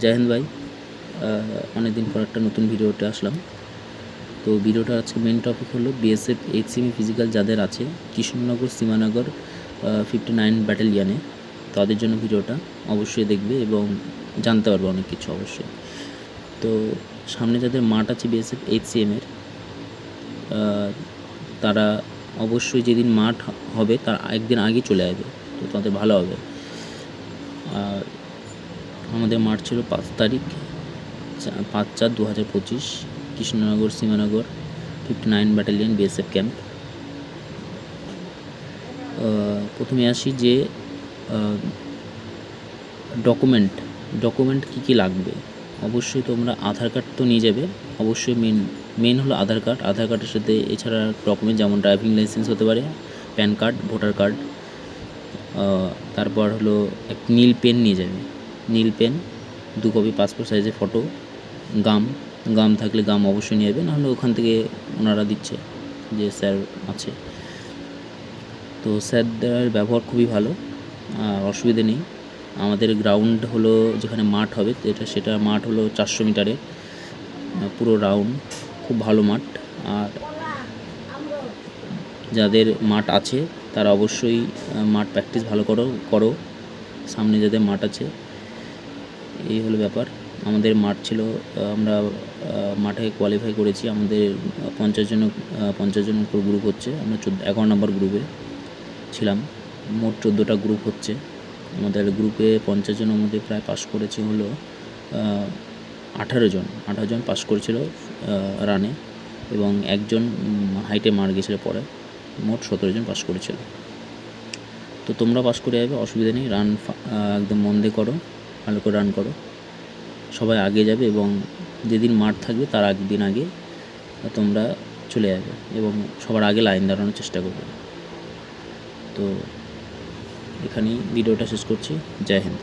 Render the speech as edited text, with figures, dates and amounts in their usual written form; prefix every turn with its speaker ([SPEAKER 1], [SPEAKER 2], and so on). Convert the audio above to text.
[SPEAKER 1] জয় হিন্দ ভাই। অনেকদিন পর একটা নতুন ভিডিওতে আসলাম। তো ভিডিওটা আজকে মেন টপিক হলো বিএসএফ এইচসিএমই ফিজিক্যাল যাদের আছে কৃষ্ণনগর সীমানগর 59 ব্যাটালিয়ানে, তাদের জন্য ভিডিওটা অবশ্যই দেখবে এবং জানতে পারবে অনেক কিছু অবশ্যই। তো সামনে যাদের মাঠ আছে বিএসএফ এইচসিএমের, তারা অবশ্যই যেদিন মাঠ হবে তার একদিন আগে চলে আসবে, তো তাদের ভালো হবে। আর আমাদের মাঠ ছিল 5 তারিখ 5/4/2025 কৃষ্ণনগর সীমানগর 59 ব্যাটালিয়ন বিএসএফ ক্যাম্প। প্রথমে আসি যে ডকুমেন্ট কী লাগবে। অবশ্যই তোমরা আধার কার্ড তো নিয়ে যাবে, অবশ্যই মেন হলো আধার কার্ডের সাথে এছাড়া ডকুমেন্ট যেমন ড্রাইভিং লাইসেন্স হতে পারে, প্যান কার্ড, ভোটার কার্ড। তারপর হলো এক নীল পেন নিয়ে যাবে, নীল পেন, 2 কপি পাসপোর্ট সাইজের ফটো, গাম থাকলে গাম অবশ্যই নিয়ে যাবে, নাহলে ওখান থেকে ওনারা দিচ্ছে যে স্যার আছে। তো স্যারদের ব্যবহার খুবই ভালো, অসুবিধে নেই। আমাদের গ্রাউন্ড হলো যেখানে মাঠ হবে সেটা মাঠ হলো 400 মিটারের পুরো রাউন্ড, খুব ভালো মাঠ। আর যাদের মাঠ আছে তারা অবশ্যই মাঠ প্র্যাকটিস ভালো করো সামনে যাদের মাঠ আছে। এই হলো ব্যাপার। আমাদের মাঠ ছিল, আমরা মাঠে কোয়ালিফাই করেছি। আমাদের 50 জন উপর গ্রুপ হচ্ছে, আমরা 11 নম্বর গ্রুপে ছিলাম। মোট 14টা গ্রুপ হচ্ছে আমাদের গ্রুপে। 50 জনের মধ্যে প্রায় পাস করেছে হলো 18 জন পাস করেছিল রানে, এবং একজন হাইটে মার গেছিলো পরে। মোট 17 জন পাস করেছিল। তো তোমরা পাস করে যাবে, অসুবিধা নেই। রান একদম মন দিয়ে করো, ভালো করে রান করো, সবাই আগে যাবে এবং যেদিন মাঠ থাকবে তার একদিন আগে তোমরা চলে যাবে এবং সবার আগে লাইন দাঁড়ানোর চেষ্টা করবে। তো এখানেই ভিডিওটা শেষ করছি। জয় হিন্দ।